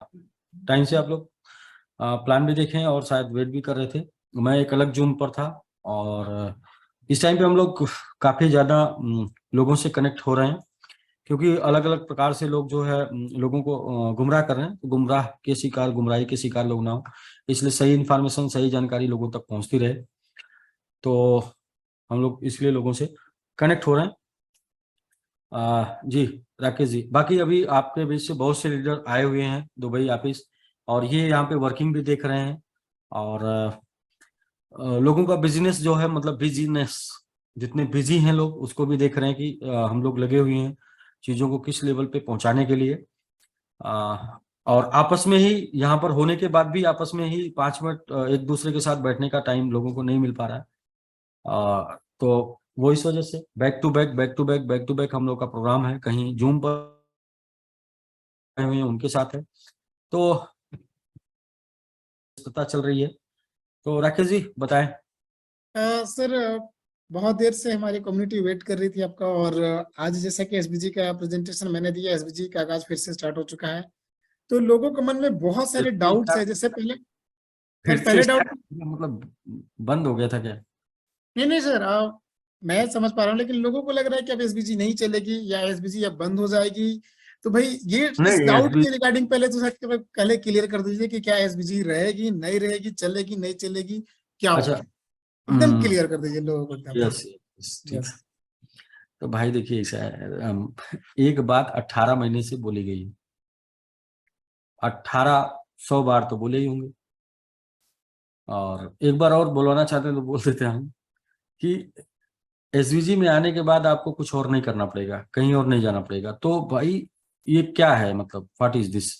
Time से आप लोग प्लान भी देखें और शायद वेट भी कर रहे थे। मैं एक अलग जूम पर था और इस टाइम पे हम लोग काफी ज्यादा लोगों से कनेक्ट हो रहे हैं, क्योंकि अलग अलग प्रकार से लोग जो है लोगों को गुमराह कर रहे हैं। तो गुमराही के शिकार लोग ना हो, इसलिए सही इन्फॉर्मेशन, सही जानकारी लोगों तक पहुंचती रहे। तो हम लोग इसलिए लोगों से कनेक्ट हो रहे हैं। जी राकेश जी, बाकी अभी आपके बीच से बहुत से लीडर आए हुए हैं दुबई ऑफिस, और ये यहाँ पे वर्किंग भी देख रहे हैं। और लोगों का बिजनेस जो है, मतलब बिजनेस, जितने बिजी हैं लोग उसको भी देख रहे हैं कि हम लोग लगे हुए हैं चीज़ों को किस लेवल पे पहुंचाने के लिए। और आपस में ही यहाँ पर होने के बाद भी आपस में ही 5 मिनट एक दूसरे के साथ बैठने का टाइम लोगों को नहीं मिल पा रहा है। तो वो इस वजह से बैक टू बैक हम लोग का प्रोग्राम है, कहीं जूम पर आए हुए हैं उनके साथ है, तो पता चल रही है। तो राकेश जी बताएं। सर, बहुत देर से हमारी कम्युनिटी वेट कर रही थी आपका, और आज जैसा कि एसबीजी का प्रेजेंटेशन मैंने दिया, एसबीजी का आगाज फिर से स्टार्ट हो चुका है। तो लोगों के मन में बहुत सारे डाउट्स है। जैसे पहले फिर सर, से पहले डाउट, मतलब बंद हो गया था क्या? नहीं सर, मैं समझ पा रहा हूँ, लेकिन लोगों को लग रहा है कि अब एसबीजी नहीं चलेगी या एसबीजी अब बंद हो जाएगी। तो भाई ये इस नहीं डाउट एसबी के रिगार्डिंग पहले तो सर पहले क्लियर कर दीजिए कि क्या एसबीजी रहेगी, नहीं रहेगी, चलेगी, नहीं चलेगी, क्या अच्छा। होगा। एकदम क्लियर कर दीजिए लोगों को एकदम। यस यस ठीक। यस। तो भाई देखिए ऐसा है, एक बात 18 महीने से बोली गई है, 1800 बार तो बोले ही होंगे। और एक बार और बोलवाना चाहते हैं तो बोल देते हैं हम कि एसवीजी में आने के बाद आपको कुछ और नहीं करना पड़ेगा, कहीं और नहीं जाना पड़ेगा। तो भाई ये क्या है, मतलब व्हाट इज दिस?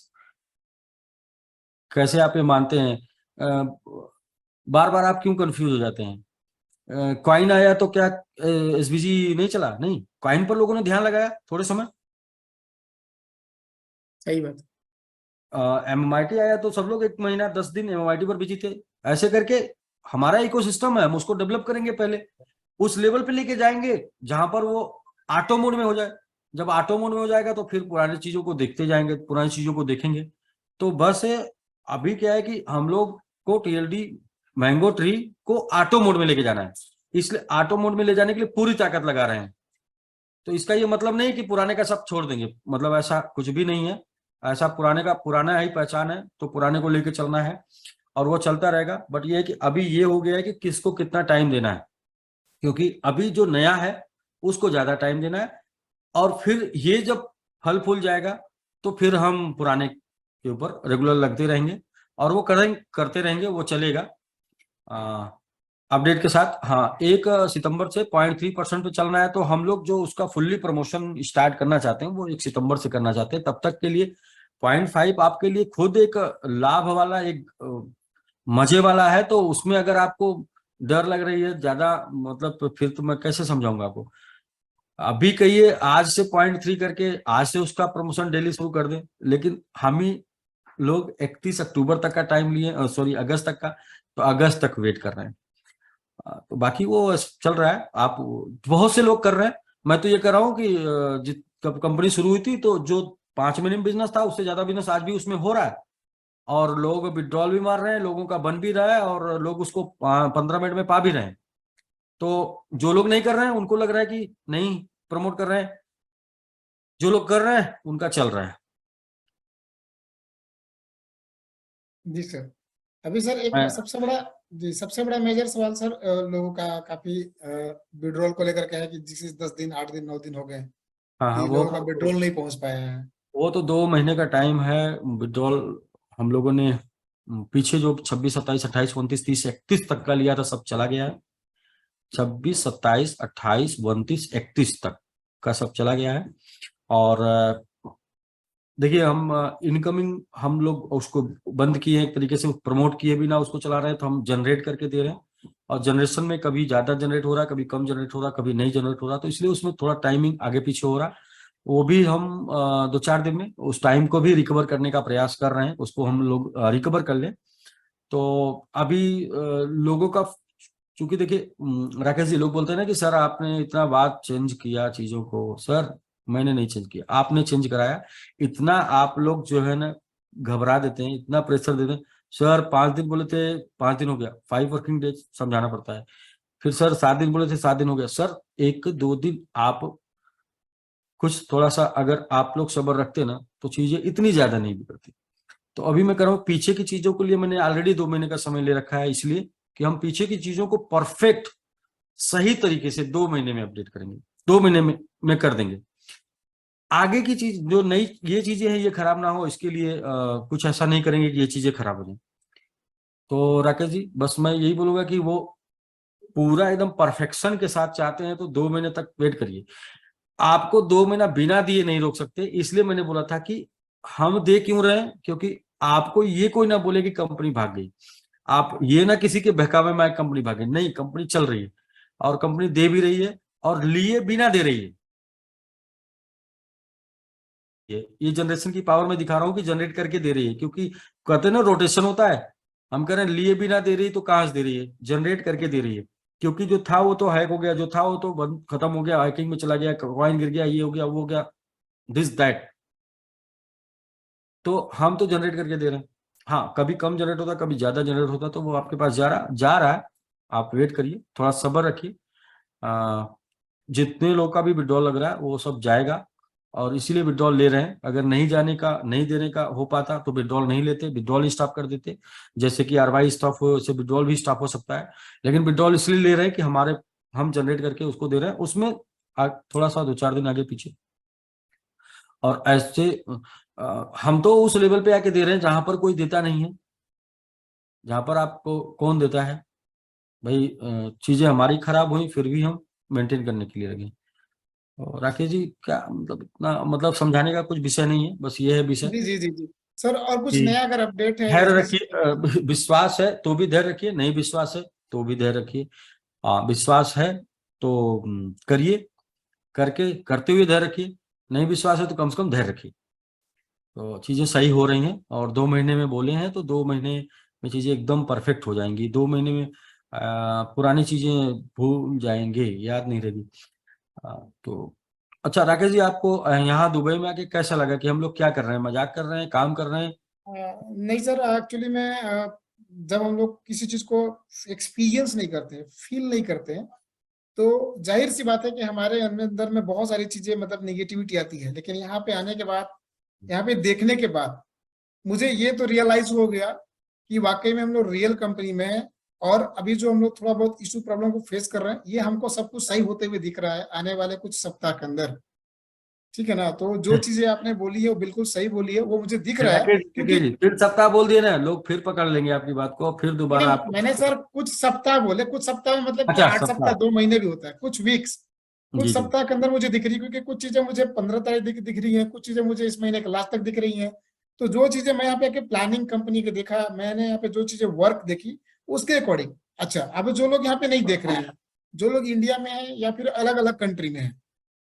कैसे आप ये मानते हैं? बार बार आप क्यों कंफ्यूज हो जाते हैं? कॉइन आया तो क्या एसवीजी नहीं चला? नहीं, कॉइन पर लोगों ने ध्यान लगाया थोड़े समय। सही बात। एमएमआईटी आया तो सब लोग 1 महीना 10 दिन एमएमआईटी पर बिजी थे। ऐसे करके हमारा इकोसिस्टम है, हम उसको डेवलप करेंगे, पहले उस लेवल पे लेके जाएंगे जहां पर वो ऑटो मोड में हो जाए। जब ऑटो मोड में हो जाएगा तो फिर पुरानी चीजों को देखते जाएंगे, पुरानी चीजों को देखेंगे। तो बस अभी क्या है कि हम लोग को टीएलडी मैंगो ट्री को ऑटो मोड में लेके जाना है, इसलिए ऑटो मोड में ले जाने के लिए पूरी ताकत लगा रहे हैं। तो इसका ये मतलब नहीं कि पुराने का सब छोड़ देंगे, मतलब ऐसा कुछ भी नहीं है। ऐसा पुराने का पुराना ही पहचान है, तो पुराने को लेके चलना है और वो चलता रहेगा। बट ये है कि अभी ये हो गया है कि किसको कितना टाइम देना है, क्योंकि अभी जो नया है उसको ज्यादा टाइम देना है। और फिर ये जब फल फूल जाएगा तो फिर हम पुराने के ऊपर रेगुलर लगते रहेंगे और वो करते रहेंगे, वो चलेगा अपडेट के साथ। हाँ, 1 सितंबर से 0.3% पे चलना है। तो हम लोग जो उसका फुल्ली प्रमोशन स्टार्ट करना चाहते हैं वो 1 सितंबर से करना चाहते हैं। तब तक के लिए 0.5 आपके लिए खुद एक लाभ वाला, एक मजे वाला है। तो उसमें अगर आपको डर लग रही है ज्यादा, मतलब तो फिर तो मैं कैसे समझाऊंगा आपको? अभी कहिए आज से 0.3 करके आज से उसका प्रमोशन डेली शुरू कर दें, लेकिन हम ही लोग 31 अक्टूबर तक का टाइम लिए, सॉरी अगस्त तक का, तो अगस्त तक वेट कर रहे हैं। तो बाकी वो चल रहा है, आप बहुत से लोग कर रहे हैं। मैं तो ये कर रहा हूँ कि जित कब कंपनी शुरू हुई थी तो जो 5 महीने में बिजनेस था उससे ज्यादा बिजनेस आज भी उसमें हो रहा है, और लोग विड्रॉल भी मार रहे हैं, लोगों का बन भी रहा है और लोग उसको 15 मिनट में पा भी रहे हैं। तो जो लोग नहीं कर रहे हैं उनको लग रहा है कि नहीं प्रमोट कर रहे हैं, जो लोग कर रहे हैं उनका चल रहा है। जी सर। अभी सर एक मैं सबसे बड़ा मेजर सवाल सर, लोगों का काफी विड्रॉल को लेकर के है कि जिसे 10 दिन, 8 दिन, 9 दिन हो गए हाँ हाँ, कि लोगों का विड्रॉल नहीं पहुंच पाया है। वो तो 2 महीने का टाइम है विड्रॉल। हम लोगों ने पीछे जो 26 27 28 29 30 31 तक का लिया था सब चला गया है। 26 27 28 29 31 तक का सब चला गया है। और देखिए हम इनकमिंग हम लोग उसको बंद किए हैं, एक तरीके से प्रमोट किए बिना उसको चला रहे हैं। तो हम जनरेट करके दे रहे हैं, और जनरेशन में कभी ज्यादा जनरेट हो रहा है, कभी कम जनरेट हो रहा है, कभी नहीं जनरेट हो रहा, तो इसलिए उसमें थोड़ा टाइमिंग आगे पीछे हो रहा है। वो भी हम 2-4 दिन में उस टाइम को भी रिकवर करने का प्रयास कर रहे हैं, उसको हम लोग रिकवर कर लें। तो अभी लोगों का, चूंकि देखिए राकेश जी, लोग बोलते हैं ना कि सर आपने इतना बात चेंज किया चीजों को। सर मैंने नहीं चेंज किया, आपने चेंज कराया। इतना आप लोग जो है ना घबरा देते हैं, इतना प्रेशर देते हैं। सर 5 दिन बोले थे, 5 दिन हो गया, 5 वर्किंग डेज समझाना पड़ता है। फिर सर 7 दिन बोले थे, 7 दिन हो गया। सर 1-2 दिन आप कुछ थोड़ा सा अगर आप लोग सब्र रखते ना तो चीजें इतनी ज्यादा नहीं बिगड़ती। तो अभी मैं कर रहा हूँ पीछे की चीजों के लिए, मैंने ऑलरेडी 2 महीने का समय ले रखा है, इसलिए कि हम पीछे की चीजों को परफेक्ट सही तरीके से 2 महीने में अपडेट करेंगे, 2 महीने में कर देंगे। आगे की चीज जो नई ये चीजें हैं ये खराब ना हो, इसके लिए कुछ ऐसा नहीं करेंगे कि ये चीजें खराब हो जाए। तो राकेश जी बस मैं यही बोलूंगा कि वो पूरा एकदम परफेक्शन के साथ चाहते हैं तो 2 महीने तक वेट करिए। आपको 2 महीना बिना दिए नहीं रोक सकते, इसलिए मैंने बोला था कि हम दे क्यों रहे हैं, क्योंकि आपको ये कोई ना बोले कि कंपनी भाग गई, आप ये ना किसी के बहकावे में कंपनी भागे, नहीं, कंपनी चल रही है और कंपनी दे भी रही है और लिए बिना दे रही है। ये जनरेशन की पावर में दिखा रहा हूँ कि जनरेट करके दे रही है, क्योंकि कहते हैं ना रोटेशन होता है, हम कह रहे हैं लिए बिना दे रही है तो कहां से दे रही है, जनरेट करके दे रही है। क्योंकि जो था वो तो हैक हो गया, जो था वो तो बंद खत्म हो गया, हैकिंग में चला गया, कॉइन गिर गया, ये हो गया, वो हो गया, दिस दैट। तो हम तो जनरेट करके दे रहे हैं। हाँ कभी कम जनरेट होता, कभी ज्यादा जनरेट होता, तो वो आपके पास जा रहा है। आप वेट करिए, थोड़ा सब्र रखिए। जितने लोग का भी विड्रॉल लग रहा है वो सब जाएगा, और इसीलिए विड्रॉल ले रहे हैं। अगर नहीं जाने का, नहीं देने का हो पाता तो विड्रॉल नहीं लेते, विड्रॉल ही स्टॉप कर देते। जैसे कि आरवाई स्टॉप हो, वैसे विड्रॉल भी स्टॉप हो सकता है। लेकिन विड्रॉल इसलिए ले रहे हैं कि हम जनरेट करके उसको दे रहे हैं, उसमें थोड़ा सा 2-4 दिन आगे पीछे। और ऐसे हम तो उस लेवल पे आके दे रहे हैं जहां पर कोई देता नहीं है। जहां पर आपको कौन देता है भाई? चीजें हमारी खराब हुई फिर भी हम मेंटेन करने के लिए लगे। और राकेश जी क्या मतलब, इतना मतलब समझाने का कुछ विषय नहीं है, बस ये है विषय जी जी जी जी सर, और कुछ कि नया अगर अपडेट है धैर्य एसबीसी? रखिए। विश्वास है तो भी धैर्य रखिए, नहीं विश्वास है तो भी धैर्य रखिए। विश्वास है तो करिए, करके करते हुए धैर्य रखिए। नहीं विश्वास है तो कम से कम धैर्य रखिए। तो चीजें सही हो रही हैं, और 2 महीने में बोले हैं तो 2 महीने में चीजें एकदम परफेक्ट हो जाएंगी। 2 महीने में पुरानी चीजें भूल जाएंगे, याद नहीं रहेगी। तो अच्छा राकेश जी, आपको यहाँ दुबई में आके कैसा लगा कि हम लोग क्या कर रहे हैं, मजाक कर रहे हैं, काम कर रहे हैं? नहीं सर, एक्चुअली में जब हम लोग किसी चीज को एक्सपीरियंस नहीं करते, फील नहीं करते हैं, तो जाहिर सी बात है कि हमारे अंदर में बहुत सारी चीजें मतलब निगेटिविटी आती है। लेकिन यहाँ पे आने के बाद, यहाँ पे देखने के बाद मुझे ये तो रियलाइज हो गया कि वाकई में हम लोग रियल कंपनी में हैं। और अभी जो हम लोग थोड़ा बहुत इशू प्रॉब्लम को फेस कर रहे हैं, ये हमको सब कुछ सही होते हुए दिख रहा है आने वाले कुछ सप्ताह के अंदर। ठीक है ना? तो जो चीजें आपने बोली है वो बिल्कुल सही बोली है, वो मुझे दिख रहा है। राकेश क्योंकि जी फिर सप्ताह बोल दिए ना, लोग फिर पकड़ लेंगे आपकी बात को, फिर नहीं दोबारा नहीं, आपको। मैंने सर कुछ सप्ताह बोले, कुछ सप्ताह में मतलब कि अच्छा 8 सप्ताह, सप्ताह। 2 महीने भी होता है, कुछ वीक्स, कुछ जी जी। सप्ताह के अंदर मुझे दिख रही है। क्योंकि कुछ चीजें मुझे 15 तारीख दिख रही हैं, कुछ चीजें मुझे इस महीने के लास्ट तक दिख रही हैं। तो जो चीजें मैं यहाँ पे आके प्लानिंग कंपनी के देखा, मैंने यहाँ पे जो चीजें वर्क देखी उसके अकॉर्डिंग। अच्छा, अब जो लोग यहाँ पे नहीं देख रहे हैं, जो लोग इंडिया में है या फिर अलग अलग कंट्री में है,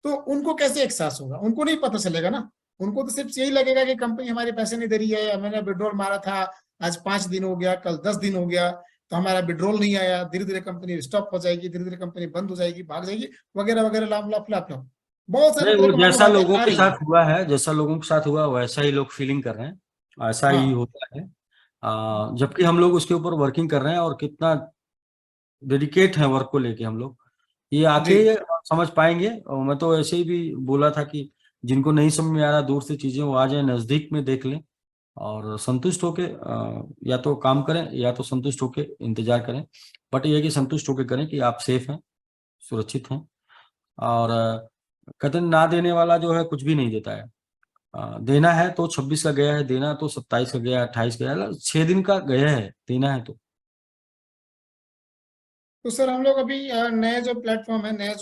तो उनको कैसे एहसास होगा? उनको नहीं पता चलेगा ना। उनको तो सिर्फ यही लगेगा कि कंपनी हमारे पैसे नहीं दे रही है, मैंने विड्रॉल मारा था, आज 5 दिन हो गया, कल 10 दिन हो गया, तो हमारा विड्रॉल नहीं आया, धीरे धीरे कंपनी स्टॉप हो जाएगी, धीरे धीरे कंपनी बंद हो जाएगी, भाग जाएगी, वगैरह वगैरह, लाम लाफ लाफ लाफ, बहुत सारे नहीं, तरह वो की जैसा मालूमातें लोगों आ के रही साथ है। हुआ है, जैसा लोगों के साथ हुआ वैसा ही लोग फीलिंग कर रहे हैं, ऐसा ही हाँ होता है। जबकि हम लोग उसके ऊपर वर्किंग कर रहे हैं, और कितना डेडिकेट है वर्क को लेके हम लोग, ये आके जी ये समझ पाएंगे। और मैं तो ऐसे ही भी बोला था कि जिनको नहीं समझ में आ रहा दूर से चीजें, वो आ जाए, नजदीक में देख लें, और संतुष्ट होके या तो काम करें या तो संतुष्ट होके इंतजार करें। बट ये है कि संतुष्ट होके करें कि आप सेफ हैं, सुरक्षित हैं। और कहते हैं ना देने वाला जो है कुछ भी नहीं देता है। देना है तो 26 का गया है, देना तो 27 का गया है, 28 गया है, 6 दिन का गया है, देना है तो। तो सर, हम लोग अभी नए जो प्लेटफॉर्म है, नया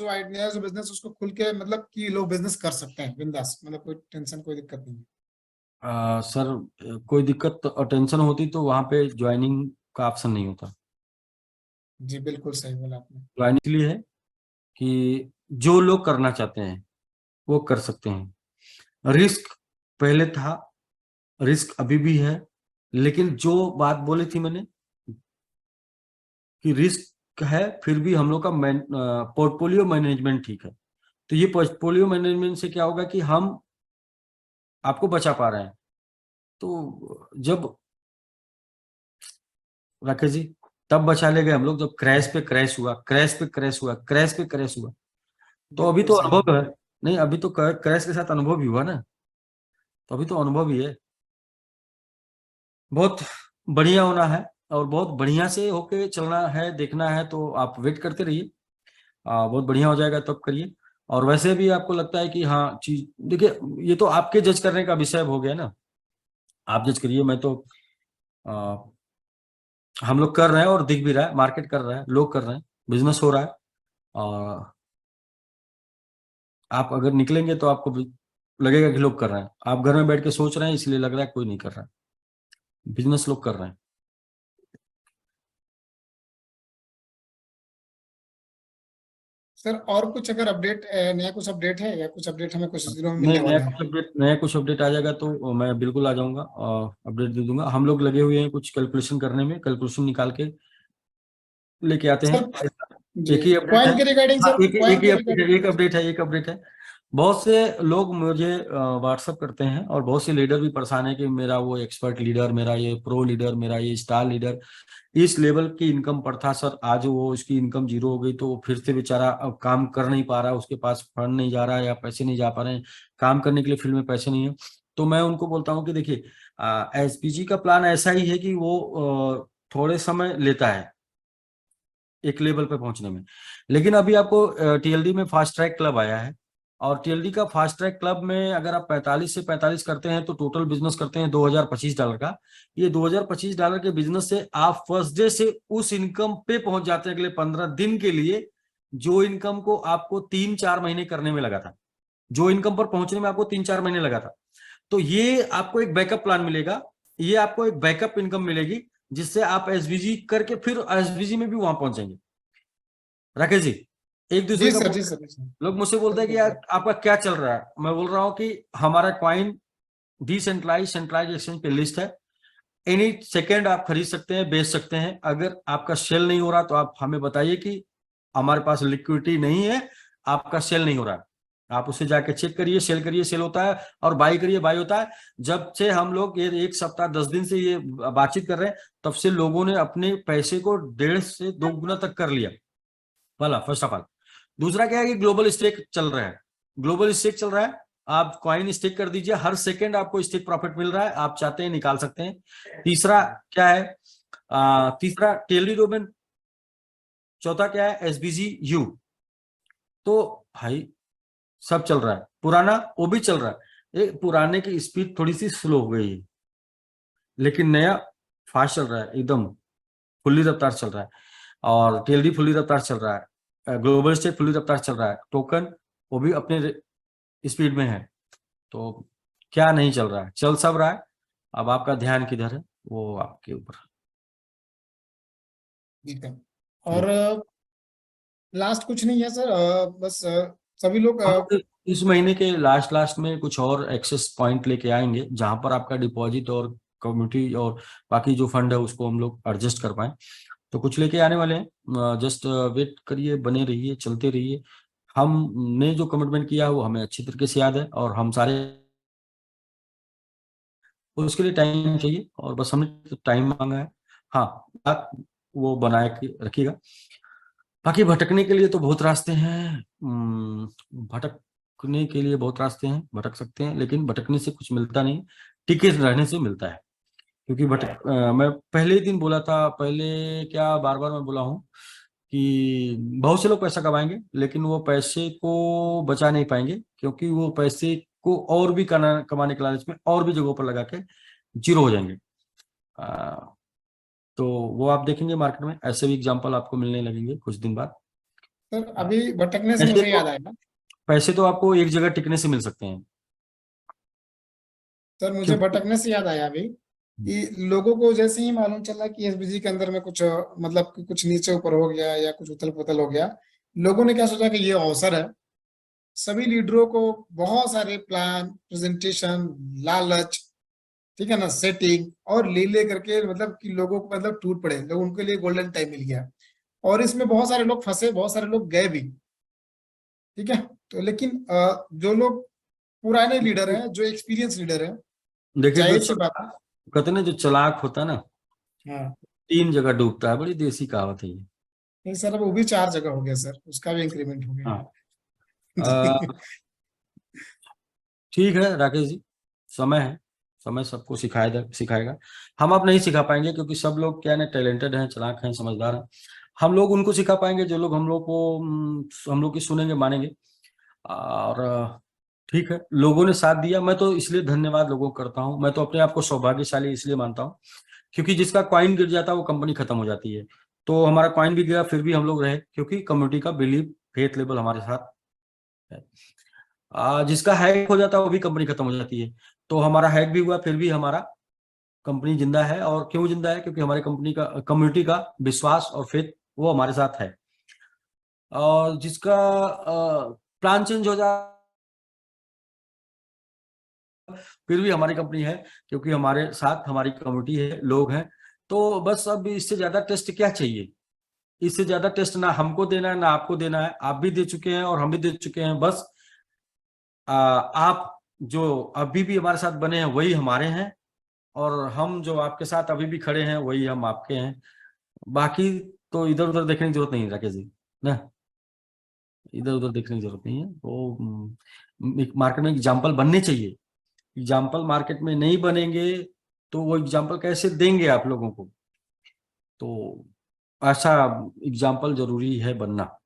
जो बिजनेस, उसको खुल के मतलब कि लोग बिजनेस कर सकते हैं बिंदास, मतलब कोई टेंशन, कोई दिक्कत नहीं है। सर कोई दिक्कत और टेंशन होती तो वहां पे ज्वाइनिंग का ऑप्शन नहीं होता। जी बिल्कुल सही बोला आपने। ज्वाइनिंग इसलिए है कि जो लोग करना चाहते हैं वो कर सकते हैं। रिस्क पहले था, रिस्क अभी भी है, लेकिन जो बात बोली थी मैंने कि रिस्क है, फिर भी हम लोग का पोर्टफोलियो मैनेजमेंट ठीक है। तो ये पोर्टफोलियो मैनेजमेंट से क्या होगा कि हम आपको बचा पा रहे हैं। तो जब राकेश जी तब बचा ले गए हम लोग जब क्रैश पे क्रैश हुआ, क्रैश पे क्रैश हुआ, क्रैश पे क्रैश हुआ। तो अभी बिल्कुल तो सही। अनुभव है। नहीं, अभी तो क्रैश के साथ अनुभव भी हुआ ना, तो अभी तो अनुभव ही है। बहुत बढ़िया होना है और बहुत बढ़िया से होके चलना है, देखना है, तो आप वेट करते रहिए। बहुत बढ़िया हो जाएगा तब करिए। और वैसे भी आपको लगता है कि हाँ चीज, देखिए ये तो आपके जज करने का विषय हो गया ना, आप जज करिए। मैं तो आ, हम लोग कर रहे हैं और दिख भी रहा है, मार्केट कर रहा है, लोग कर रहे हैं, बिजनेस हो रहा है। और आप अगर निकलेंगे तो आपको भी लगेगा कि लोग कर रहे हैं। आप घर में बैठ के सोच रहे हैं इसलिए लग रहा है कोई नहीं कर रहा है, बिजनेस लोग कर रहे हैं। सर और कुछ अगर अपडेट, नया कुछ अपडेट है, या कुछ अपडेट हमें कुछ दिनों में नहीं, मिलने वाला है? नया कुछ अपडेट आ जाएगा तो मैं बिल्कुल आ जाऊंगा और अपडेट दे दूंगा। हम लोग लगे हुए हैं कुछ कैलकुलेशन करने में, कैलकुलेशन निकाल के लेके आते सर हैं। जी, एक ही अपडेट है। क्वाइन के रिगार्डिंग हाँ, सर, एक क्वाइन ही के अपडेट रिगार्डिंग। है, एक अपडेट है, एक अपडेट है। बहुत से लोग मुझे व्हाट्सअप करते हैं और बहुत से लीडर भी परेशान है कि मेरा वो एक्सपर्ट लीडर, मेरा ये प्रो लीडर, मेरा ये स्टार लीडर इस लेवल की इनकम पर था सर, आज वो उसकी इनकम जीरो हो गई, तो वो फिर से बेचारा अब काम कर नहीं पा रहा, उसके पास फंड नहीं जा रहा है या पैसे नहीं जा पा रहे हैं, काम करने के लिए फील्ड में पैसे नहीं है। तो मैं उनको बोलता हूँ कि देखिए एसपीजी का प्लान ऐसा ही है कि वो थोड़े समय लेता है एक लेवल पे पहुंचने में। लेकिन अभी आपको टीएलडी में फास्ट ट्रैक क्लब आया है, और टीएलडी का फास्ट ट्रैक क्लब में अगर आप 45 से 45 करते हैं तो टोटल बिजनेस करते हैं $2025 का। ये $2025 के बिजनेस से आप फर्स्ट डे से उस इनकम पे पहुंच जाते हैं अगले 15 दिन के लिए, जो इनकम को आपको 3-4 महीने करने में लगा था, जो इनकम पर पहुंचने में आपको 3-4 महीने लगा था। तो ये आपको एक बैकअप प्लान मिलेगा, ये आपको एक बैकअप इनकम मिलेगी, जिससे आप एसबीजी करके फिर एसबीजी में भी वहां पहुंच जाएंगे। राकेश जी, एक दूसरे जी का सर, जी सर, जी सर। लोग मुझसे बोलते हैं कि बिल्कुल यार सर। आपका क्या चल रहा है, मैं बोल रहा हूँ कि हमारा क्वाइन डिसेंट्रलाइज सेंट्रलाइज एक्सचेंज पे लिस्ट है। एनी सेकेंड आप खरीद सकते हैं, बेच सकते हैं। अगर आपका सेल नहीं हो रहा तो आप हमें बताइए कि हमारे पास लिक्विडिटी नहीं है, आपका सेल नहीं हो रहा है। आप उसे जाके चेक करिए, सेल करिए, सेल होता है, और बाई करिए, बाई होता है। जब से हम लोग ये 1 सप्ताह 10 दिन से ये बातचीत कर रहे हैं, तब से लोगों ने अपने पैसे को 1.5 से 2 गुना तक कर लिया। वाला फर्स्ट ऑफ ऑल। दूसरा क्या है कि ग्लोबल स्टेक चल रहा है, ग्लोबल स्टेक चल रहा है। आप कॉइन स्टेक कर दीजिए, हर सेकंड आपको स्टेक प्रॉफिट मिल रहा है, आप चाहते हैं निकाल सकते हैं। तीसरा क्या है, तीसरा टेली डोमेन। चौथा क्या है, एसबीजी यू। तो भाई सब चल रहा है, पुराना वो भी चल रहा है। पुराने की स्पीड थोड़ी सी स्लो हो गई है, लेकिन नया फास्ट चल रहा है, एकदम फुल्ली रफ्तार चल रहा है। और टीएलडी फुल्ली रफ्तार चल रहा है, ग्लोबल स्टेक फुल्ली रफ्तार चल रहा है, टोकन वो भी अपने स्पीड में है। तो क्या नहीं चल रहा है, चल सब रहा है। अब आपका ध्यान किधर है वो आपके ऊपर। ठीक है। और लास्ट कुछ नहीं है सर, बस सभी लोग हम लोग इस महीने के लास्ट लास्ट में कुछ और एक्सेस पॉइंट लेके आएंगे, जहां पर आपका डिपॉजिट और कम्युनिटी और बाकी जो फंड है उसको हम लोग एडजस्ट कर पाए। तो कुछ लेके आने वाले हैं, जस्ट वेट करिए, बने रहिए, चलते रहिए। हमने जो कमिटमेंट किया है वो हमें अच्छी तरीके से याद है, और हम सारे उसके लिए टाइम चाहिए, और बस हमने टाइम मांगा है। हाँ, बात वो बनाए के रखिएगा। बाकी भटकने के लिए तो बहुत रास्ते हैं, भटकने के लिए बहुत रास्ते हैं, भटक सकते हैं, लेकिन भटकने से कुछ मिलता नहीं, टिके रहने से मिलता है। क्योंकि मैं पहले ही दिन बोला था, पहले क्या बार बार मैं बोला हूँ कि बहुत से लोग पैसा कमाएंगे, लेकिन वो पैसे को बचा नहीं पाएंगे, क्योंकि वो पैसे को और भी कमाने के लालच में और भी जगहों पर लगा के जीरो हो जाएंगे। आ, तो वो आप देखेंगे मार्केट में ऐसे भी एग्जांपल आपको मिलने लगेंगे कुछ दिन बाद। सर, अभी भटकने से पैसे मुझे तो याद आया। पैसे तो आपको एक जगह टिकने से मिल सकते हैं। सर मुझे क्योंकि भटकने से याद आया अभी, कि लोगों को जैसे ही मालूम चला कि एसबीजी के अंदर में कुछ मतलब कि कुछ नीचे ऊपर हो गया या कुछ उथल पुथल हो गया, लोगों ने क्या सोचा कि ये अवसर है। सभी लीडरों को बहुत सारे प्लान, प्रेजेंटेशन, लालच, ठीक है ना, सेटिंग और ले करके, मतलब कि लोगों को मतलब टूट पड़े लोग, उनके लिए गोल्डन टाइम मिल गया। और इसमें बहुत सारे लोग फंसे, बहुत सारे लोग गए भी। ठीक है। तो लेकिन जो लोग पुराने लीडर हैं, जो एक्सपीरियंस लीडर हैं, देखिए जाहिर सी बात है। कहते ना जो चालाक होता है ना हाँ 3 जगह डूबता है, बड़ी देसी कहावत है ये। नहीं सर, अब वो भी 4 जगह हो गया सर, उसका भी इंक्रीमेंट हो गया। हाँ। जी। ठीक है राकेश जी, समय है, समय सबको सिखाएगा सिखाएगा। हम आप नहीं सिखा पाएंगे क्योंकि सब लोग क्या है, टैलेंटेड हैं, चालाक हैं, समझदार हैं। हम लोग उनको सिखा पाएंगे जो लोग हम लोग को हम लोग की सुनेंगे मानेंगे। और ठीक है, लोगों ने साथ दिया, मैं तो इसलिए धन्यवाद लोगों को करता हूँ। मैं तो अपने आप को सौभाग्यशाली इसलिए मानता हूँ क्योंकि जिसका कॉइन गिर जाता है वो कंपनी खत्म हो जाती है। तो हमारा कॉइन भी गया फिर भी हम लोग रहे क्योंकि कम्युनिटी का बिलीव, फेथ लेवल हमारे साथ है। जिसका हैक हो जाता है वो भी कंपनी खत्म हो जाती है। तो हमारा हैक भी हुआ फिर भी हमारा कंपनी जिंदा है। और क्यों जिंदा है? क्योंकि हमारे कंपनी का कम्युनिटी का विश्वास और फेथ वो हमारे साथ है। और जिसका प्लान चेंज हो जाए फिर भी हमारी कंपनी है क्योंकि हमारे साथ हमारी कम्युनिटी है, लोग हैं। तो बस अब इससे ज्यादा टेस्ट क्या चाहिए? इससे ज्यादा टेस्ट ना हमको देना है ना आपको देना है। आप भी दे चुके हैं और हम भी दे चुके हैं। बस आप जो अभी भी हमारे साथ बने हैं वही हमारे हैं, और हम जो आपके साथ अभी भी खड़े हैं वही हम आपके हैं। बाकी तो इधर उधर देखने की जरूरत नहीं है राकेश जी ना, इधर उधर देखने की जरूरत नहीं है। वो एक मार्केट में एग्जाम्पल बनने चाहिए। एग्जाम्पल मार्केट में नहीं बनेंगे तो वो एग्जाम्पल कैसे देंगे आप लोगों को? तो ऐसा एग्जाम्पल जरूरी है बनना।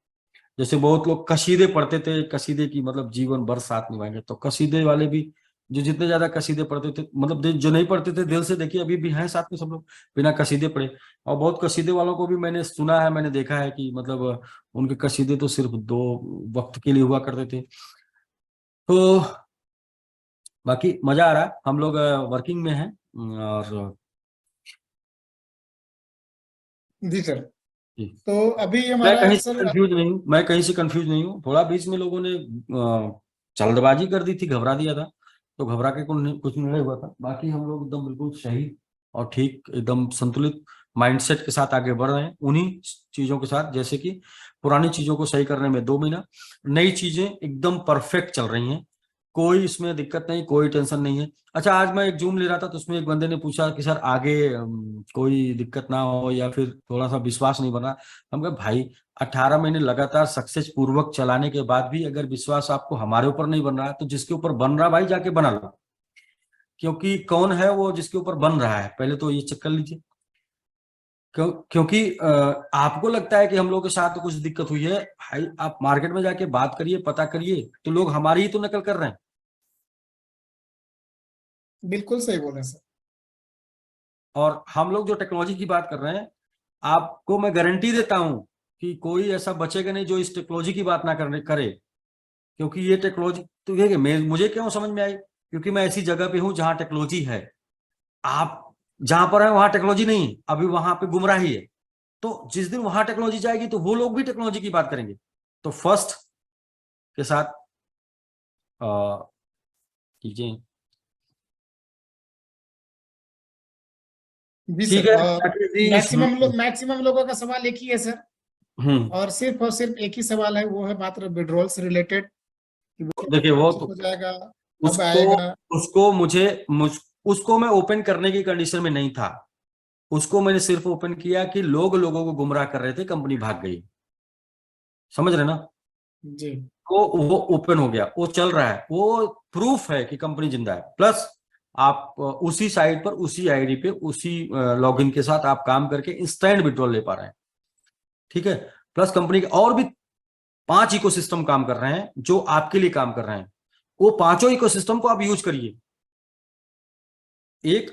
जैसे बहुत लोग कसीदे पढ़ते थे, कसीदे की मतलब जीवन भर साथ निभाएंगे, तो कसीदे वाले भी जो जितने ज्यादा कसीदे पढ़ते थे, मतलब जो नहीं पढ़ते थे दिल से, देखिए अभी भी हैं साथ में सब लोग बिना कसीदे पढ़े। और बहुत कसीदे वालों को भी मैंने सुना है, मैंने देखा है कि मतलब उनके कसीदे तो सिर्फ 2 वक्त के लिए हुआ करते थे। तो बाकी मजा आ रहा है, हम लोग वर्किंग में हैं। और जी सर। जी, तो अभी मैं हमारा कहीं से सर। कंफ्यूज नहीं हूँ, मैं कहीं से कंफ्यूज नहीं हूँ। थोड़ा बीच में लोगों ने जल्दबाजी कर दी थी, घबरा दिया था, तो घबरा के कुछ नहीं हुआ था। बाकी हम लोग एकदम बिल्कुल सही और ठीक, एकदम संतुलित माइंडसेट के साथ आगे बढ़ रहे हैं, उन्हीं चीजों के साथ। जैसे कि पुरानी चीजों को सही करने में 2 महीना, नई चीजें एकदम परफेक्ट चल रही हैं, कोई इसमें दिक्कत नहीं, कोई टेंशन नहीं है। अच्छा, आज मैं एक जूम ले रहा था तो उसमें एक बंदे ने पूछा कि सर आगे कोई दिक्कत ना हो या फिर थोड़ा सा विश्वास नहीं बना। हम कहे भाई 18 महीने लगातार सक्सेस पूर्वक चलाने के बाद भी अगर विश्वास आपको हमारे ऊपर नहीं बन रहा है तो जिसके ऊपर बन रहा है भाई जाके बना लो। क्योंकि कौन है वो जिसके ऊपर बन रहा है, पहले तो ये चेक कर लीजिए। क्योंकि आपको लगता है कि हम लोग के साथ तो कुछ दिक्कत हुई है, भाई आप मार्केट में जाके बात करिए, पता करिए, तो लोग हमारी ही तो नकल कर रहे हैं। बिल्कुल सही बोले सर। और हम लोग जो टेक्नोलॉजी की बात कर रहे हैं, आपको मैं गारंटी देता हूं कि कोई ऐसा बचेगा नहीं जो इस टेक्नोलॉजी की बात ना करने करे। क्योंकि ये टेक्नोलॉजी तो ये मुझे क्यों समझ में आई, क्योंकि मैं ऐसी जगह पे हूं जहां टेक्नोलॉजी है। आप जहां पर है वहां टेक्नोलॉजी नहीं है, अभी वहां पे गुमराही है। तो जिस दिन वहां टेक्नोलॉजी जाएगी तो वो लोग भी टेक्नोलॉजी की बात करेंगे। तो फर्स्ट के साथ कीजिए। जी ठीक सर। है और राकेश जी, मैक्सिमम लोगों का सवाल एक ही है सर। हम्म और सिर्फ एक ही सवाल है, वो है मात्र विड्रॉल से रिलेटेड, कि देखिए withdrawal वो कब तो हो जाएगा, कब उसको आएगा। उसको उसको मैं ओपन करने की कंडीशन में नहीं था। उसको मैंने सिर्फ ओपन किया कि लोग लोगों को गुमराह कर रहे थे, कंपनी भाग गई। समझ रहे ना? जी। वो ओपन हो गया, वो चल रहा है, वो प्रूफ है कि कंपनी जिंदा है। प्लस आप उसी साइट पर उसी आईडी पे उसी लॉगिन के साथ आप काम करके इंस्टेंट विड्रॉल ले पा रहे हैं। ठीक है। प्लस कंपनी के और भी 5 इकोसिस्टम काम कर रहे हैं जो आपके लिए काम कर रहे हैं। वो पांचों इकोसिस्टम को आप यूज करिए। एक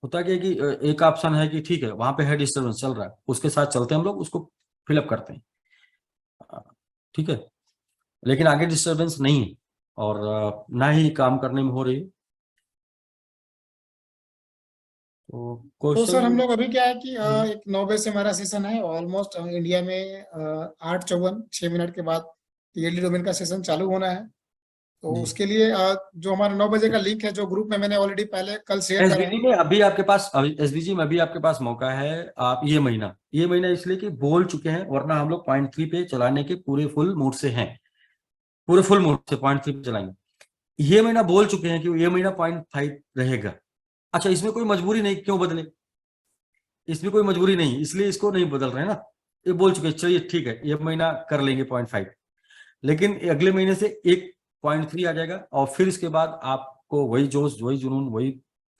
होता क्या है कि एक ऑप्शन है कि ठीक है वहां पे है डिस्टर्बेंस चल रहा है, उसके साथ चलते हैं हम लोग, उसको फिलअप करते हैं। अ, ठीक है। लेकिन आगे डिस्टरबेंस नहीं है और ना ही काम करने में हो रही है। तो तो सर हम क्वेश्चन। लोग अभी क्या है कि एक 9 बजे से हमारा सेशन है ऑलमोस्ट इंडिया में। 8:54, 6 मिनट के बाद टीएलडी डोमेन का सेशन चालू होना है। तो जी, उसके लिए जो हमारा 9 बजे का लिंक है, जो ग्रुप में मैंने ऑलरेडी पहले कल शेयर करा है। एसबीजी में अभी आपके पास, एसबीजी में अभी आपके पास मौका है। आप ये महीना इसलिए कि बोल चुके हैं, वरना हम लोग पॉइंट 3 पे चलाने के पूरे फुल मूड से हैं। पूरे फुल मूड से पॉइंट 3 पे चलाएंगे। ये महीना बोल चुके हैं कि ये महीना 0.5 रहेगा। अच्छा, इसमें कोई मजबूरी नहीं, क्यों बदले? इसमें कोई मजबूरी नहीं, इसलिए इसको नहीं बदल रहे हैं ना। ये बोल चुके हैं, चलिए ठीक है, ये महीना कर लेंगे 0.5, लेकिन अगले महीने से 1.3 आ जाएगा, और फिर इसके बाद आपको वही जोश, वही जुनून, वही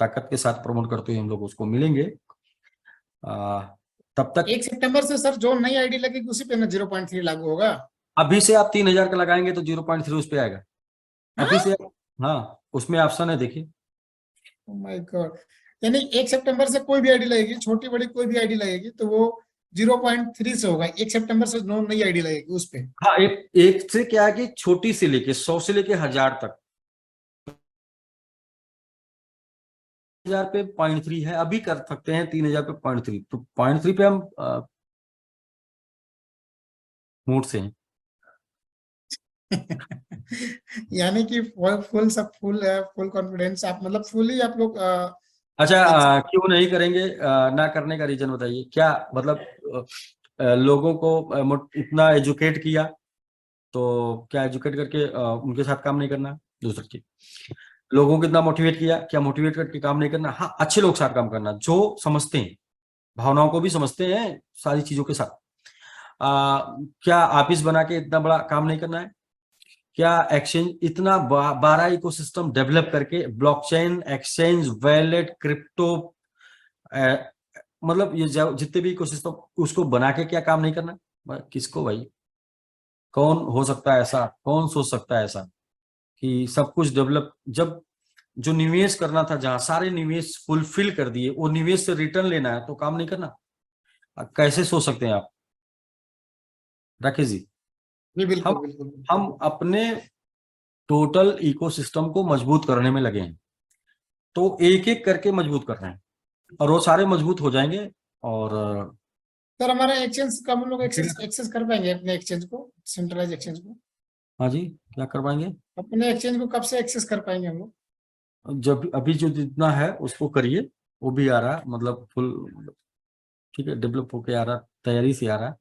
ताकत के साथ प्रमोट करते हुए हम लोग उसको मिलेंगे। तब तक 1 सितंबर से सर जो नई आईडी लगेगी उसी पे ना 0.3 लागू होगा। अभी से आप 3,000 का लगाएंगे तो 0.3 उस पे आएगा। अभी हाँ, से, हाँ, उसमें ऑप्शन है, देखिए। माय गॉड, यानी 1 सितंबर से कोई भी आईडी लगेगी, छोटी बड़ी कोई भी आईडी लगेगी तो वो 0.3 से होगा। 1 सितंबर से जो नई आईडी लगेगी उस पे। हाँ, एक से क्या है कि छोटी से लेके 100 से लेके 1,000 तक, 1,000 पे 0.3 है, अभी कर सकते हैं 3,000 पे 0.3, तो 0.3 पे हम मूड से हैं। यानी कि फुल सब फुल है, फुल कॉन्फिडेंस आप, मतलब फुली आप लोग अच्छा, एक साथ। क्यों नहीं करेंगे? ना करने का रीजन बताइए क्या, मतलब लोगों को इतना एजुकेट किया, तो क्या एजुकेट करके उनके साथ काम नहीं करना? दूसरी चीज, लोगों को इतना मोटिवेट किया, क्या मोटिवेट करके काम नहीं करना? हाँ, अच्छे लोग साथ काम करना, जो समझते हैं, भावनाओं को भी समझते हैं सारी चीजों के साथ। क्या ऑफिस बना के इतना बड़ा काम नहीं करना है? क्या एक्सचेंज इतना बड़ा इकोसिस्टम डेवलप करके, ब्लॉकचेन, एक्सचेंज, वैलेट, क्रिप्टो, मतलब ये जितने भी इकोसिस्टम, उसको बना के क्या काम नहीं करना? किसको भाई, कौन हो सकता है ऐसा, कौन सोच सकता है ऐसा कि सब कुछ डेवलप, जब जो निवेश करना था, जहां सारे निवेश फुलफिल कर दिए, वो निवेश से रिटर्न लेना है तो काम नहीं करना? कैसे सोच सकते हैं आप राकेश जी? जी हम बिल्कुल बिल्कुल। हम अपने टोटल इकोसिस्टम को मजबूत करने में लगे हैं, तो एक एक करके मजबूत कर रहे हैं, और वो सारे मजबूत हो जाएंगे। और सर हमारा एक्सचेंज कब हम लोग एक्सेस ठीक है। एक्सेस कर पाएंगे अपने एक्सचेंज को, सेंट्रलाइज एक्सचेंज को? हाँ जी, क्या करवाएंगे? अपने एक्सचेंज को कब से एक्सेस कर पाएंगे हम लोग? जब अभी जो जितना है उसको करिए, वो भी आ रहा है, मतलब फुल, ठीक है, डेवलप होके आ रहा, तैयारी से आ रहा है।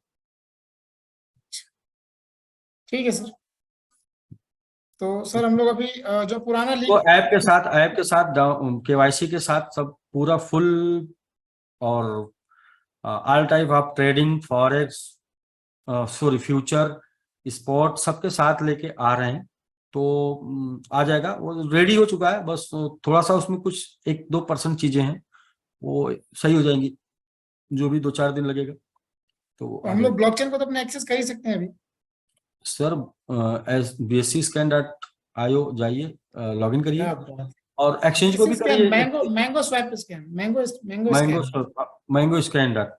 ठीक है सर। तो सर हम लोग अभी जो पुराना तो लिंक। ऐप के साथ केवाईसी के साथ सब पूरा फुल, और all type of trading, forex, sorry, future, spot, सबके साथ लेके आ रहे हैं। तो आ जाएगा, वो रेडी हो चुका है, बस थोड़ा सा उसमें कुछ 1-2% चीजें हैं, वो सही हो जाएंगी, जो भी 2-4 दिन लगेगा, तो वो तो आ हम लोग जाएगी। ब्लॉकचेन को तो अपने एक्सेस कर ही सकते हैं अभी। सर, bscscan.io जाइए, लॉगिन करिए, क्या बात। और एक्सचेंज को बेसिक भी स्कैन, करिए। Mango mango swap scan, mango mango mango scan, mango scan dot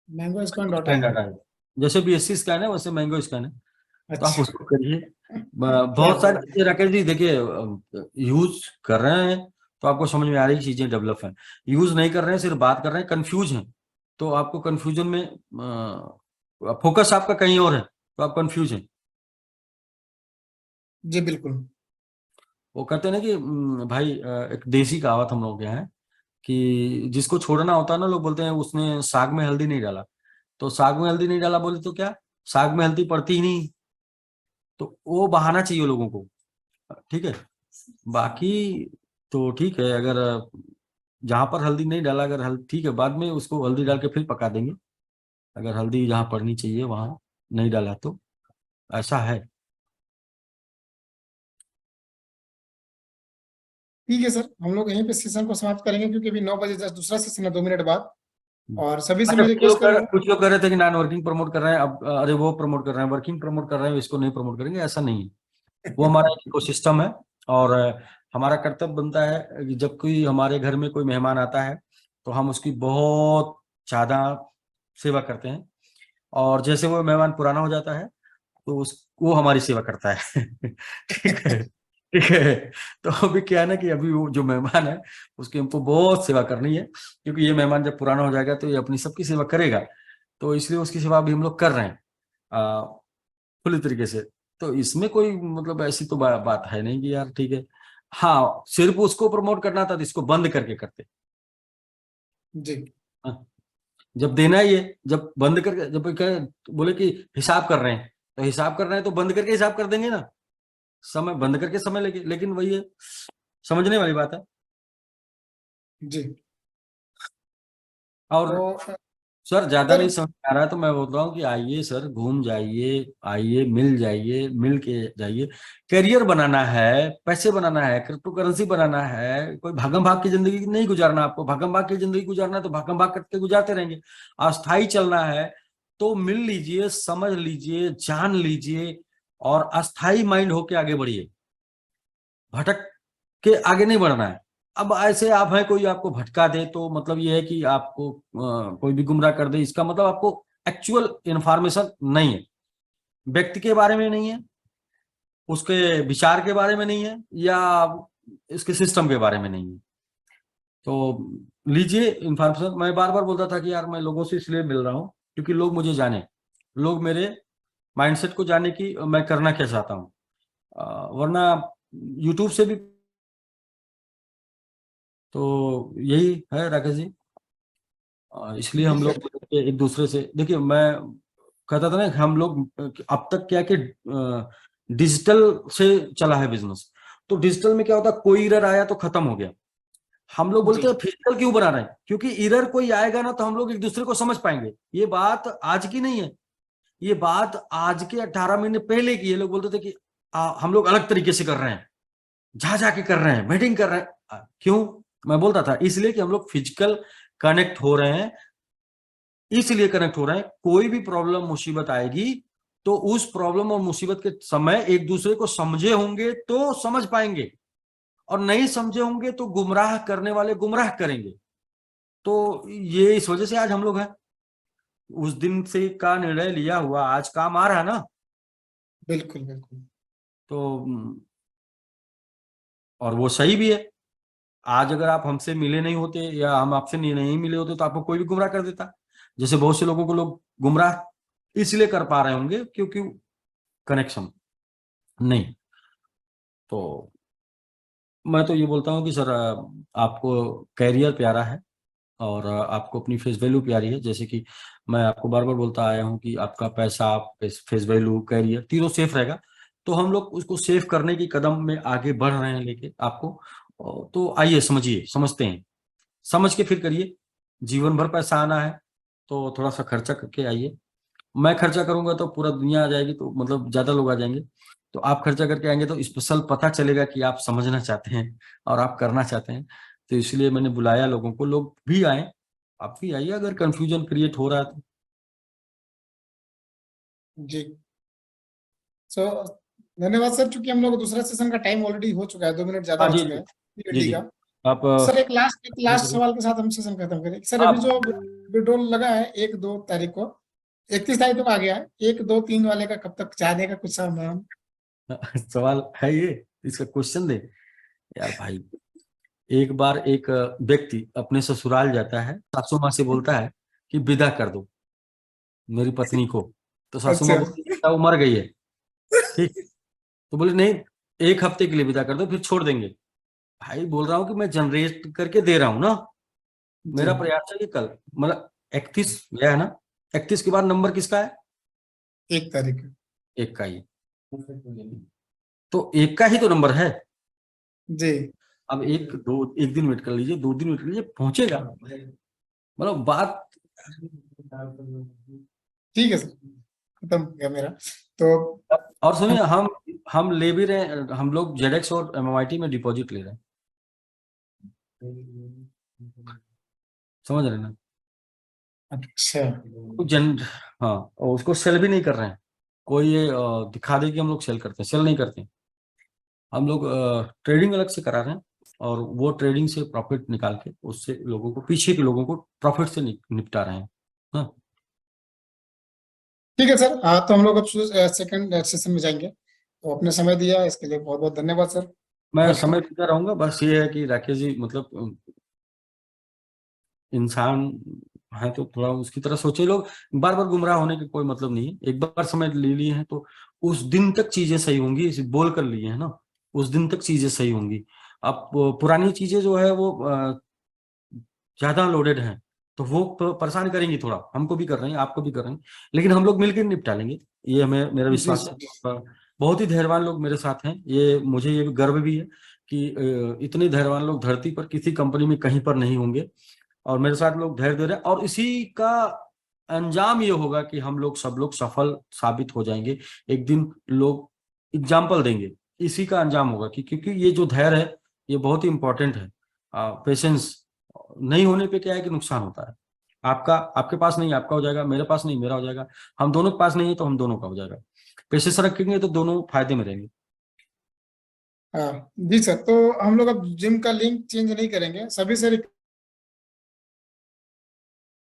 mango scan dot scan I. Dot I जैसे BSC स्कैन है, वैसे मैंगो स्कैन है, तो आप अच्छा। उसको करिए। क्या बहुत सारी बात। चीजें राकेश जी, देखिए, यूज कर रहे हैं तो आपको समझ में आ रही चीजें डेवलप हैं, यूज नहीं कर रहे हैं, सिर्फ बात कर रहे हैं, कंफ्यूज हैं, तो आपको कंफ्यूजन में फोकस आपका कहीं और है, तो आप कंफ्यूज हैं। जी बिल्कुल। वो कहते हैं ना कि भाई, एक देसी कहावत हम लोग के यहाँ है कि जिसको छोड़ना होता है ना, लोग बोलते हैं उसने साग में हल्दी नहीं डाला, तो साग में हल्दी नहीं डाला बोले तो क्या, साग में हल्दी पड़ती ही नहीं, तो वो बहाना चाहिए लोगों को, ठीक है। बाकी तो ठीक है, अगर जहां पर हल्दी नहीं डाला, अगर हल्दी ठीक है, बाद में उसको हल्दी डाल के फिर पका देंगे, अगर हल्दी जहां पड़नी चाहिए वहां नहीं डाला तो, ऐसा है। ठीक है सर, हम लोग यहीं पे सेशन को समाप्त करेंगे क्योंकि अभी 9 बजे जस्ट दूसरा सेशन है 2 मिनट बाद। और सभी से अच्छा, मैं रिक्वेस्ट करूंगा। कुछ लोग कह रहे थे कि नॉन वर्किंग प्रमोट कर रहे हैं, अब अरे वो प्रमोट कर रहे हैं, वर्किंग प्रमोट कर रहे हैं, इसको नहीं प्रमोट करेंगे, ऐसा नहीं है। वो हमारा एक इकोसिस्टम है, और हमारा कर्तव्य बनता है कि जब कोई हमारे घर में कोई मेहमान आता है, तो हम उसकी बहुत ज्यादा सेवा करते हैं, और जैसे वो मेहमान पुराना हो जाता है, तो उस वो हमारी सेवा करता है। ठीक है, ठीक है। तो अभी क्या है ना कि अभी वो जो मेहमान है, उसकी हमको बहुत सेवा करनी है, क्योंकि ये मेहमान जब पुराना हो जाएगा तो ये अपनी सबकी सेवा करेगा, तो इसलिए उसकी सेवा अभी हम लोग कर रहे हैं खुली तरीके से। तो इसमें कोई मतलब ऐसी तो बात है नहीं कि यार ठीक है, हाँ, सिर्फ उसको प्रमोट करना था तो इसको बंद करके करते। जी। हाँ, जब देना ही है, जब बंद करके, जब बोले कि हिसाब कर रहे हैं, तो हिसाब कर रहे हैं तो बंद करके हिसाब कर देंगे ना, समय बंद करके समय लेके, लेकिन वही है, समझने वाली बात है। जी। और तो सर ज्यादा सर नहीं समझ आ रहा है तो मैं बोल रहा हूँ कि आइए सर, घूम जाइए, आइए मिल जाइए, मिल के जाइए। करियर बनाना है, पैसे बनाना है, क्रिप्टो करेंसी बनाना है, कोई भागम भाग की जिंदगी नहीं गुजारना। आपको भागम भाग की जिंदगी गुजारना है तो भागम भाग करके गुजारते रहेंगे। अस्थाई चलना है तो मिल लीजिए, समझ लीजिए, जान लीजिए, और अस्थाई माइंड होके आगे बढ़िए। भटक के आगे नहीं बढ़ना है। अब ऐसे आप हैं, कोई आपको भटका दे तो मतलब ये है कि आपको कोई भी गुमराह कर दे, इसका मतलब आपको एक्चुअल इंफॉर्मेशन नहीं है, व्यक्ति के बारे में नहीं है, उसके विचार के बारे में नहीं है, या इसके सिस्टम के बारे में नहीं है। तो लीजिए इंफॉर्मेशन। मैं बार बार बोलता था कि यार मैं लोगों से इसलिए मिल रहा हूँ क्योंकि लोग मुझे जाने, लोग मेरे माइंडसेट को जाने की मैं करना क्या चाहता हूँ। वरना यूट्यूब से भी। तो यही है राकेश जी। इसलिए जी हम सर। लोग एक दूसरे से, देखिए मैं कहता था ना कि हम लोग अब तक क्या कि डिजिटल से चला है बिजनेस। तो डिजिटल में क्या होता है, कोई एरर आया तो खत्म हो गया। हम लोग जी बोलते हैं फिजिकल क्यों बना रहे हैं, क्योंकि एरर कोई आएगा ना तो हम लोग एक दूसरे को समझ पाएंगे। ये बात आज की नहीं है, ये बात आज के 18 महीने पहले की है। लोग बोलते थे कि हम लोग अलग तरीके से कर रहे हैं, जा जाके कर रहे हैं, वेटिंग कर रहे हैं। क्यों? मैं बोलता था इसलिए कि हम लोग फिजिकल कनेक्ट हो रहे हैं, इसलिए कनेक्ट हो रहे हैं। कोई भी प्रॉब्लम मुसीबत आएगी तो उस प्रॉब्लम और मुसीबत के समय एक दूसरे को समझे होंगे तो समझ पाएंगे, और नहीं समझे होंगे तो गुमराह करने वाले गुमराह करेंगे। तो ये इस वजह से आज हम लोग हैं। उस दिन से का निर्णय लिया हुआ आज काम आ रहा है ना। बिल्कुल बिल्कुल। तो और वो सही भी है। आज अगर आप हमसे मिले नहीं होते या हम आपसे नहीं मिले होते तो आपको कोई भी गुमराह कर देता। जैसे बहुत से लोगों को लोग गुमराह इसलिए कर पा रहे होंगे क्योंकि कनेक्शन नहीं। तो मैं तो ये बोलता हूँ कि सर आपको कैरियर प्यारा है, और आपको अपनी फेस वैल्यू प्यारी है। जैसे कि मैं आपको बार बार बोलता आया हूँ कि आपका पैसा, फेस वैल्यू, कैरियर तीनों सेफ रहेगा। तो हम लोग उसको सेफ करने की कदम में आगे बढ़ रहे हैं लेके आपको। तो आइए समझिए, समझते हैं, समझ के फिर करिए। जीवन भर पैसा आना है तो थोड़ा सा खर्चा करके आइए। मैं खर्चा करूंगा तो पूरा दुनिया आ जाएगी, तो मतलब ज्यादा लोग आ जाएंगे। तो आप खर्चा करके आएंगे तो स्पेशल पता चलेगा कि आप समझना चाहते हैं और आप करना चाहते हैं। तो इसलिए मैंने बुलाया लोगों को, लोग भी आए, आप भी आइए अगर कंफ्यूजन क्रिएट हो रहा है तो। जी। सो धन्यवाद सर, चूंकि हम लोग दूसरा सेशन का टाइम ऑलरेडी हो चुका है, 2 मिनट ज्यादा हाँ हो जी चुका जी है जी पीरियड जी। का। आप सर एक लास्ट सवाल के साथ हम सेशन खत्म करें सर। अभी आप जो विड्रॉल लगा है 1-2 तारीख को, 31 तारीख को आ गया है, 1-2-3 वाले का कब तक जाने का कुछ हम? सवाल है ये, इसका क्वेश्चन दे। यार भाई, एक बार एक व्यक्ति अपने ससुराल जाता है, सासू माँ से बोलता है कि विदा कर दो मेरी पत्नी को। तो सासू माँ अच्छा। बोलती है "बेटा, वो मर गई है"। ठीक। तो बोले नहीं, 1 हफ्ते के लिए विदा कर दो फिर छोड़ देंगे। भाई बोल रहा हूँ कि मैं जनरेट करके दे रहा हूँ ना। जी। मेरा प्रयास है कि कल, मतलब 31 गया है ना, 31 के बाद नंबर किसका है? 1 तारीख। एक का ही। तो एक का ही तो नंबर है। जी। अब एक दिन वेट कर लीजिए, 2 दिन वेट कर लीजिए, पहुंचेगा। मतलब बात। ठीक है सर, खत्म हो गया मेरा। तो और सुनिए, हम। हम ले भी रहे हैं, हम लोग जेडेक्स और एमआईटी में डिपॉजिट ले रहे हैं। समझ रहे हैं ना? अच्छा। तो जन हाँ, और उसको सेल भी नहीं कर रहे हैं। कोई ये दिखा दे कि हम लोग सेल करते हैं, सेल नहीं करते हैं। हम लोग ट्रेडिंग अलग से करा रहे हैं, और वो ट्रेडिंग से प्रॉफिट निकाल के उससे लोगों को, पीछे के लोगों को प्रॉफिट से निपटा रहे हैं। हाँ। ठीक है सर, हाँ तो हम लोग अब सेकंड सेशन में जाएंगे। तो अपने समय दिया इसके लिए बहुत बहुत धन्यवाद सर। मैं थैंक यू। समय देता रहूंगा। बस ये है कि राकेश जी मतलब इंसान है तो थोड़ा उसकी तरह सोचे लोग। बार बार गुमराह होने का कोई मतलब नहीं है। एक बार समय ले लिए हैं तो उस दिन तक चीजें सही होंगी, इसे बोल कर लिए हैं ना, उस दिन तक चीजें सही होंगी। अब पुरानी चीजें जो है वो ज्यादा लोडेड हैं, तो वो परेशान करेंगी थोड़ा। हमको भी कर रहे हैं, आपको भी कर रहे हैं, लेकिन हम लोग मिलकर निपटा लेंगे। ये हमें, मेरा जी विश्वास सर। है। बहुत ही धैर्यवान लोग मेरे साथ हैं। ये मुझे ये गर्व भी है कि इतने धैर्यवान लोग धरती पर किसी कंपनी में कहीं पर नहीं होंगे, और मेरे साथ लोग धैर्य दे रहे हैं, और इसी का अंजाम ये होगा कि हम लोग सब लोग सफल साबित हो जाएंगे। एक दिन लोग एग्जाम्पल देंगे, इसी का अंजाम होगा कि क्योंकि ये जो धैर्य है ये बहुत ही इंपॉर्टेंट है। पेशेंस नहीं होने पे क्या है कि नुकसान होता है। आपका आपके पास नहीं, आपका हो जाएगा, मेरे पास नहीं, मेरा हो जाएगा, हम दोनों के पास नहीं है तो हम दोनों का हो जाएगा। पेशेंस रखेंगे तो दोनों फायदे में रहेंगे। हाँ जी सर, तो हम लोग अब जिम का लिंक चेंज नहीं करेंगे, सभी से लिंक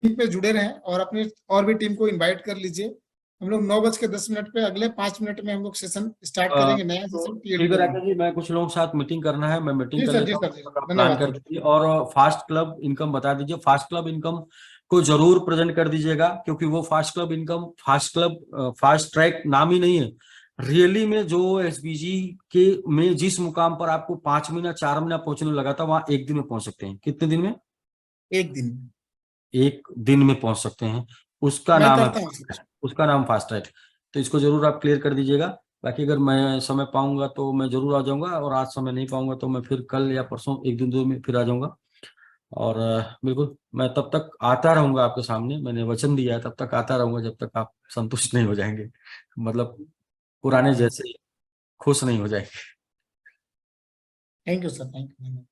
पे जुड़े रहें और अपनी और भी टीम को इनवाइट कर लीजिए। हम लोग 9:10 पे अगले 5 मिनट में हम लोग सेशन स्टार्ट करेंगे, नया सेशन ठीक है राकेश जी, मैं कुछ लोगों के साथ मीटिंग करना है, मैं मीटिंग कर जी लेता सर, जी हूँ। सर, आप प्लान धन्यवाद कर सर। दीजिए, और फास्ट क्लब इनकम बता दीजिए। फास्ट क्लब इनकम को जरूर प्रेजेंट कर दीजिएगा, क्योंकि वो fast club income, fast club fast track नाम ही नहीं है। रियली में जो एसबीजी के में जिस मुकाम पर आपको 5 महीना 4 महीना पहुंचने लगा था, वहां एक दिन में पहुंच सकते हैं। कितने दिन में? एक दिन एक दिन में पहुंच सकते हैं। उसका मैं नाम है करता हूँ। उसका नाम फास्ट ट्रैक। तो इसको जरूर आप क्लियर कर दीजिएगा। बाकी अगर मैं समय पाऊंगा तो मैं जरूर आ जाऊंगा, और आज समय नहीं पाऊंगा तो मैं फिर कल या परसों एक दिन दो में फिर आ जाऊंगा। और बिल्कुल मैं तब तक आता रहूंगा आपके सामने, मैंने वचन दिया है, तब तक आता रहूंगा जब तक आप संतुष्ट नहीं हो जाएंगे, मतलब पुराने जैसे खुश नहीं हो जाएंगे। Thank you sir, thank you.